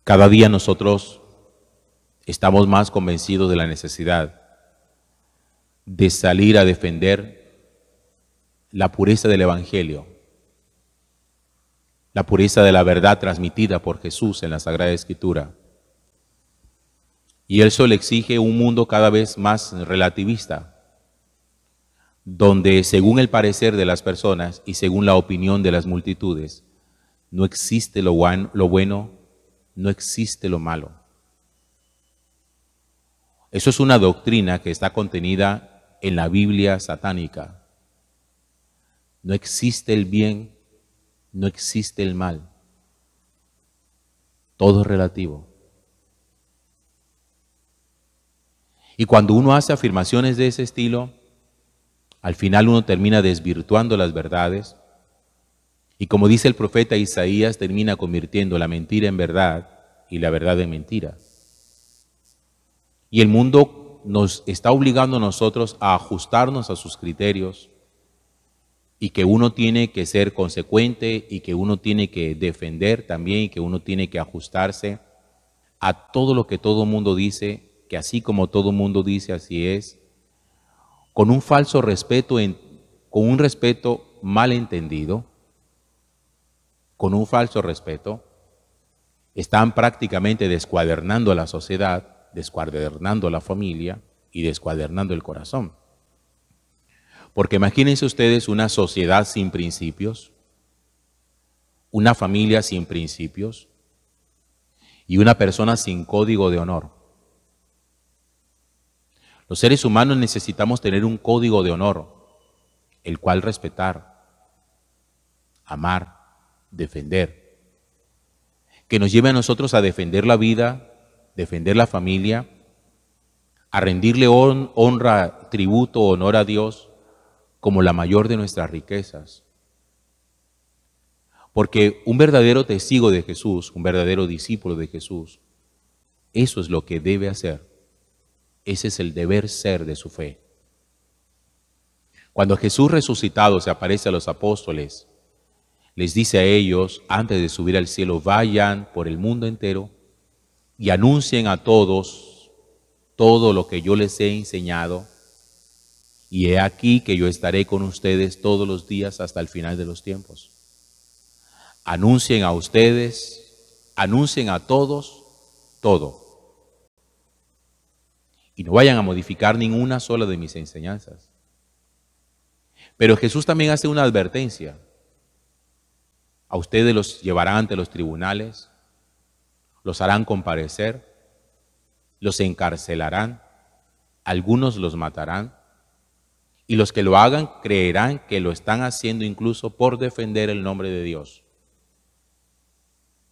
Cada día nosotros estamos más convencidos de la necesidad de salir a defender la pureza del Evangelio, la pureza de la verdad transmitida por Jesús en la Sagrada Escritura. Y eso le exige un mundo cada vez más relativista, donde según el parecer de las personas y según la opinión de las multitudes, no existe lo bueno, no existe lo malo. Eso es una doctrina que está contenida en la Biblia satánica. No existe el bien, no existe el mal. Todo es relativo. Y cuando uno hace afirmaciones de ese estilo, al final uno termina desvirtuando las verdades y, como dice el profeta Isaías, termina convirtiendo la mentira en verdad y la verdad en mentira. Y el mundo nos está obligando a nosotros a ajustarnos a sus criterios y que uno tiene que ser consecuente y que uno tiene que defender también y que uno tiene que ajustarse a todo lo que todo mundo dice, que así como todo mundo dice, así es, con un falso respeto, con un respeto mal entendido, con un falso respeto, están prácticamente descuadernando a la sociedad, descuadernando a la familia y descuadernando el corazón. Porque imagínense ustedes una sociedad sin principios, una familia sin principios y una persona sin código de honor. Los seres humanos necesitamos tener un código de honor, el cual respetar, amar, defender, que nos lleve a nosotros a defender la vida, defender la familia, a rendirle honra, tributo, honor a Dios como la mayor de nuestras riquezas. Porque un verdadero testigo de Jesús, un verdadero discípulo de Jesús, eso es lo que debe hacer. Ese es el deber ser de su fe. Cuando Jesús resucitado se aparece a los apóstoles, les dice a ellos, antes de subir al cielo, vayan por el mundo entero y anuncien a todos todo lo que yo les he enseñado, y he aquí que yo estaré con ustedes todos los días hasta el final de los tiempos. Anuncien a ustedes, anuncien a todos, todo. Y no vayan a modificar ninguna sola de mis enseñanzas. Pero Jesús también hace una advertencia. A ustedes los llevarán ante los tribunales, los harán comparecer, los encarcelarán, algunos los matarán, y los que lo hagan creerán que lo están haciendo incluso por defender el nombre de Dios.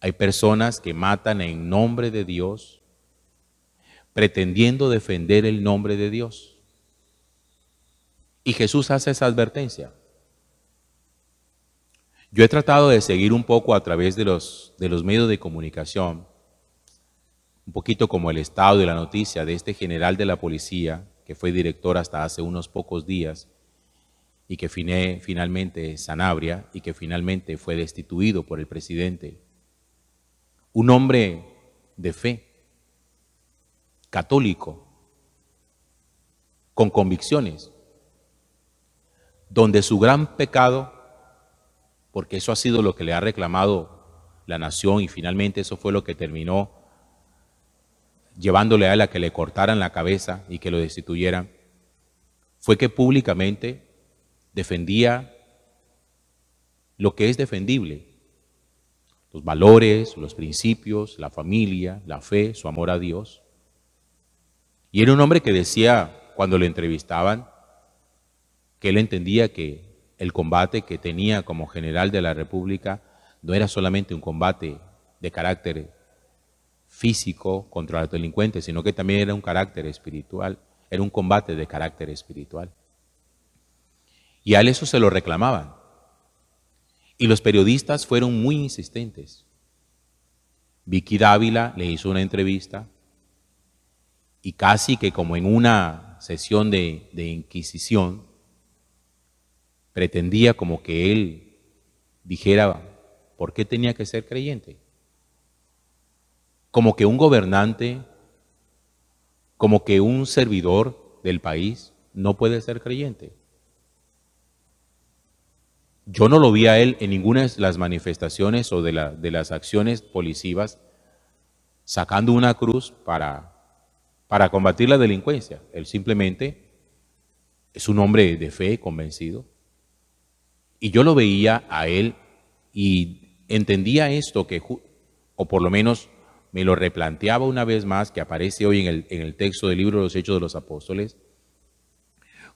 Hay personas que matan en nombre de Dios, pretendiendo defender el nombre de Dios. Y Jesús hace esa advertencia. Yo he tratado de seguir un poco a través de los medios de comunicación, un poquito como el estado de la noticia de este general de la policía, que fue director hasta hace unos pocos días, y que finalmente Sanabria, y que finalmente fue destituido por el presidente. Un hombre de fe, católico, con convicciones, donde su gran pecado, porque eso ha sido lo que le ha reclamado la nación y finalmente eso fue lo que terminó llevándole a él a que le cortaran la cabeza y que lo destituyeran, fue que públicamente defendía lo que es defendible, los valores, los principios, la familia, la fe, su amor a Dios. Y era un hombre que decía, cuando lo entrevistaban, que él entendía que el combate que tenía como general de la República no era solamente un combate de carácter físico contra los delincuentes, sino que también era un carácter espiritual, era un combate de carácter espiritual. Y a él eso se lo reclamaban. Y los periodistas fueron muy insistentes. Vicky Dávila le hizo una entrevista y casi que como en una sesión de inquisición, pretendía como que él dijera por qué tenía que ser creyente. como que un gobernante, como que un servidor del país no puede ser creyente. Yo no lo vi a él en ninguna de las manifestaciones o de las acciones policivas sacando una cruz para combatir la delincuencia. Él simplemente es un hombre de fe convencido. Y yo lo veía a él y entendía esto, o por lo menos me lo replanteaba una vez más, que aparece hoy en el texto del libro de los Hechos de los Apóstoles,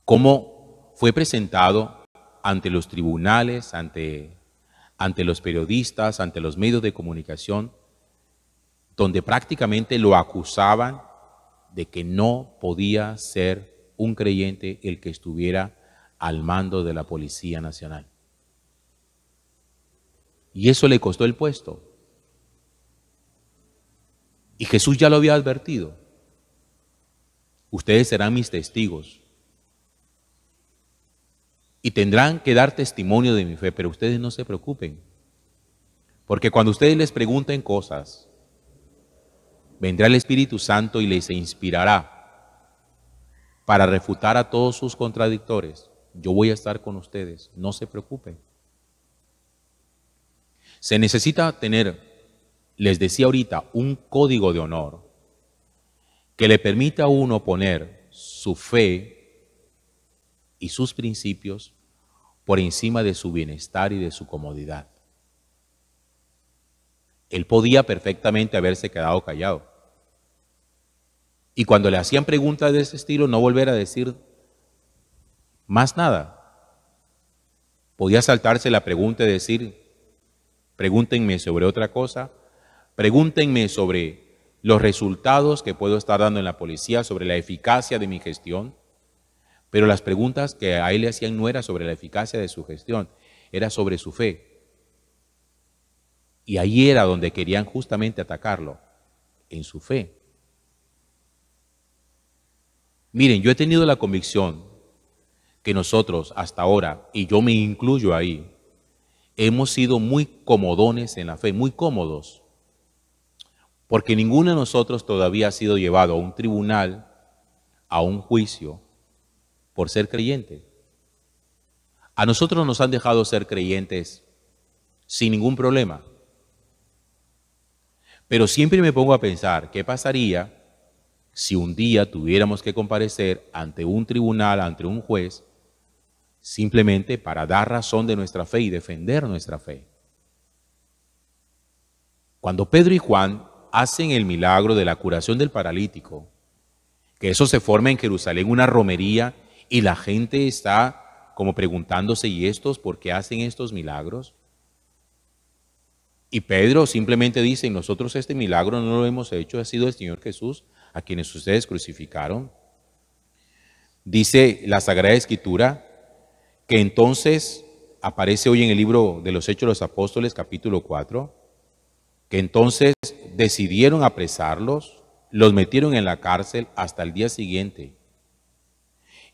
cómo fue presentado ante los tribunales, ante los periodistas, ante los medios de comunicación, donde prácticamente lo acusaban de que no podía ser un creyente el que estuviera al mando de la Policía Nacional. Y eso le costó el puesto. Y Jesús ya lo había advertido. Ustedes serán mis testigos y tendrán que dar testimonio de mi fe, pero ustedes no se preocupen, porque cuando ustedes les pregunten cosas, vendrá el Espíritu Santo y les inspirará para refutar a todos sus contradictores. Yo voy a estar con ustedes, no se preocupen. Se necesita tener, les decía ahorita, un código de honor que le permita a uno poner su fe y sus principios por encima de su bienestar y de su comodidad. Él podía perfectamente haberse quedado callado. Y cuando le hacían preguntas de ese estilo, no volver a decir más nada. Podía saltarse la pregunta y decir, pregúntenme sobre otra cosa, pregúntenme sobre los resultados que puedo estar dando en la policía, sobre la eficacia de mi gestión. Pero las preguntas que a él le hacían no era sobre la eficacia de su gestión, era sobre su fe. Y ahí era donde querían justamente atacarlo, en su fe. Miren, yo he tenido la convicción que nosotros hasta ahora, y yo me incluyo ahí, hemos sido muy comodones en la fe, muy cómodos, porque ninguno de nosotros todavía ha sido llevado a un tribunal, a un juicio, por ser creyente. A nosotros nos han dejado ser creyentes sin ningún problema. Pero siempre me pongo a pensar, ¿qué pasaría si un día tuviéramos que comparecer ante un tribunal, ante un juez, simplemente para dar razón de nuestra fe y defender nuestra fe? Cuando Pedro y Juan hacen el milagro de la curación del paralítico, que eso se forma en Jerusalén una romería y la gente está como preguntándose, ¿y estos por qué hacen estos milagros? Y Pedro simplemente dice, nosotros este milagro no lo hemos hecho, ha sido el Señor Jesús, a quienes ustedes crucificaron. Dice la Sagrada Escritura que entonces aparece hoy en el libro de los Hechos de los Apóstoles, capítulo 4, que entonces decidieron apresarlos, los metieron en la cárcel hasta el día siguiente.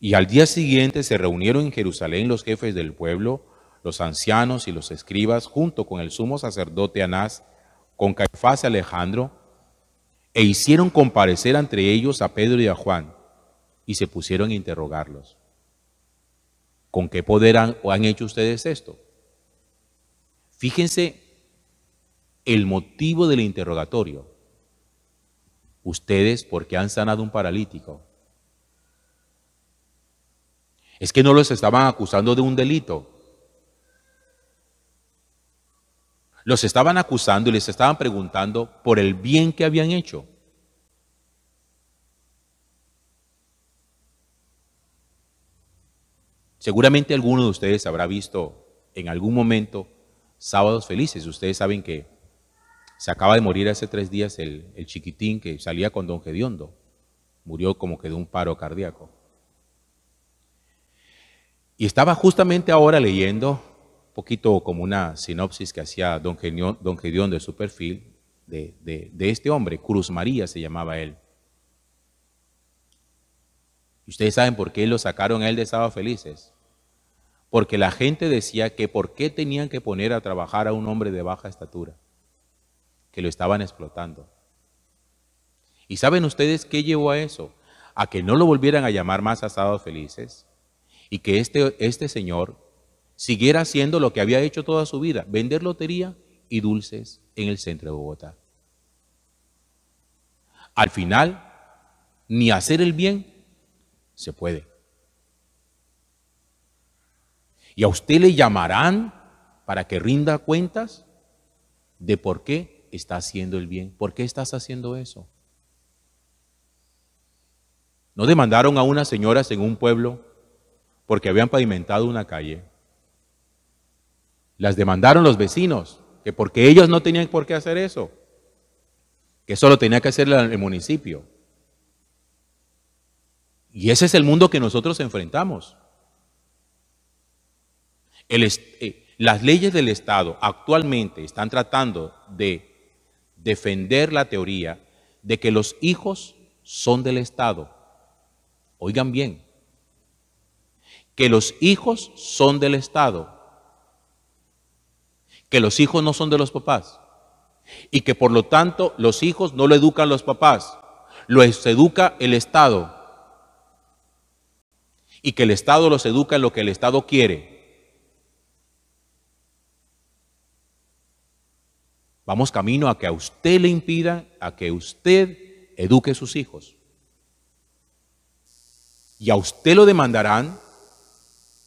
Y al día siguiente se reunieron en Jerusalén los jefes del pueblo, los ancianos y los escribas, junto con el sumo sacerdote Anás, con Caifás y Alejandro, e hicieron comparecer entre ellos a Pedro y a Juan, y se pusieron a interrogarlos. ¿Con qué poder han hecho ustedes esto? Fíjense el motivo del interrogatorio. Ustedes, ¿por qué han sanado un paralítico? Es que no los estaban acusando de un delito. Los estaban acusando y les estaban preguntando por el bien que habían hecho. Seguramente alguno de ustedes habrá visto en algún momento Sábados Felices. Ustedes saben que se acaba de morir hace 3 días el chiquitín que salía con Don Gediondo. Murió como que de un paro cardíaco. Y estaba justamente ahora leyendo un poquito como una sinopsis que hacía Don Gediondo de su perfil, de este hombre, Cruz María se llamaba él. ¿Y ustedes saben por qué lo sacaron a él de Sábado Felices? Porque la gente decía que por qué tenían que poner a trabajar a un hombre de baja estatura, que lo estaban explotando. ¿Y saben ustedes qué llevó a eso? A que no lo volvieran a llamar más a Sábados Felices y que este señor siguiera haciendo lo que había hecho toda su vida, vender lotería y dulces en el centro de Bogotá. Al final, ni hacer el bien se puede. Y a usted le llamarán para que rinda cuentas de por qué está haciendo el bien. ¿Por qué estás haciendo eso? ¿No demandaron a unas señoras en un pueblo porque habían pavimentado una calle? Las demandaron los vecinos, que porque ellos no tenían por qué hacer eso, que eso lo tenía que hacer el municipio. Y ese es el mundo que nosotros enfrentamos. Las leyes del Estado actualmente están tratando de defender la teoría de que los hijos son del Estado. Oigan bien, que los hijos son del Estado, que los hijos no son de los papás y que por lo tanto los hijos no lo educan los papás, los educa el Estado y que el Estado los educa en lo que el Estado quiere. Vamos camino a que a usted le impidan a que usted eduque a sus hijos. Y a usted lo demandarán,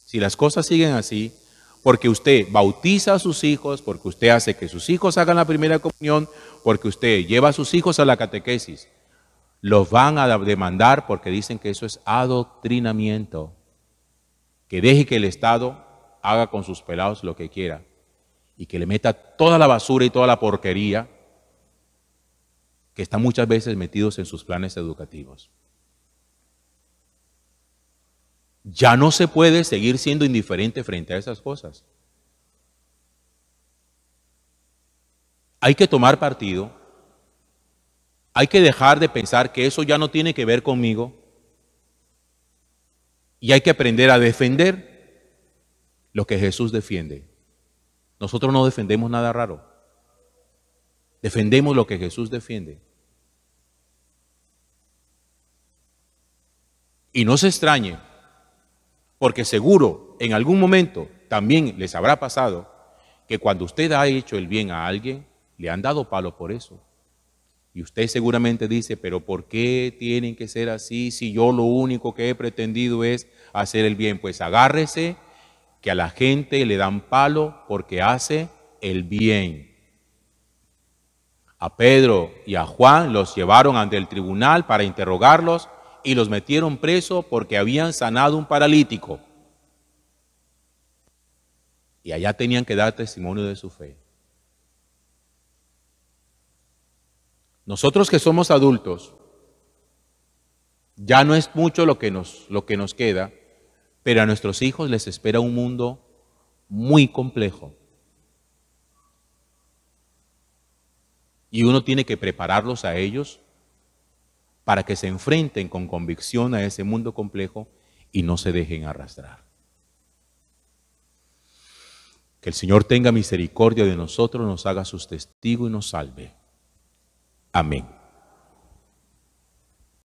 si las cosas siguen así, porque usted bautiza a sus hijos, porque usted hace que sus hijos hagan la primera comunión, porque usted lleva a sus hijos a la catequesis. Los van a demandar porque dicen que eso es adoctrinamiento. Que deje que el Estado haga con sus pelados lo que quiera y que le meta toda la basura y toda la porquería que están muchas veces metidos en sus planes educativos. Ya no se puede seguir siendo indiferente frente a esas cosas. Hay que tomar partido. Hay que dejar de pensar que eso ya no tiene que ver conmigo. Y hay que aprender a defender lo que Jesús defiende. Nosotros no defendemos nada raro. Defendemos lo que Jesús defiende. Y no se extrañe, porque seguro en algún momento también les habrá pasado que cuando usted ha hecho el bien a alguien, le han dado palo por eso. Y usted seguramente dice, pero ¿por qué tienen que ser así si yo lo único que he pretendido es hacer el bien? Pues agárrese que a la gente le dan palo porque hace el bien. A Pedro y a Juan los llevaron ante el tribunal para interrogarlos y los metieron preso porque habían sanado un paralítico. Y allá tenían que dar testimonio de su fe. Nosotros que somos adultos, ya no es mucho lo que nos queda, pero a nuestros hijos les espera un mundo muy complejo. Y uno tiene que prepararlos a ellos para que se enfrenten con convicción a ese mundo complejo y no se dejen arrastrar. Que el Señor tenga misericordia de nosotros, nos haga sus testigos y nos salve. Amén.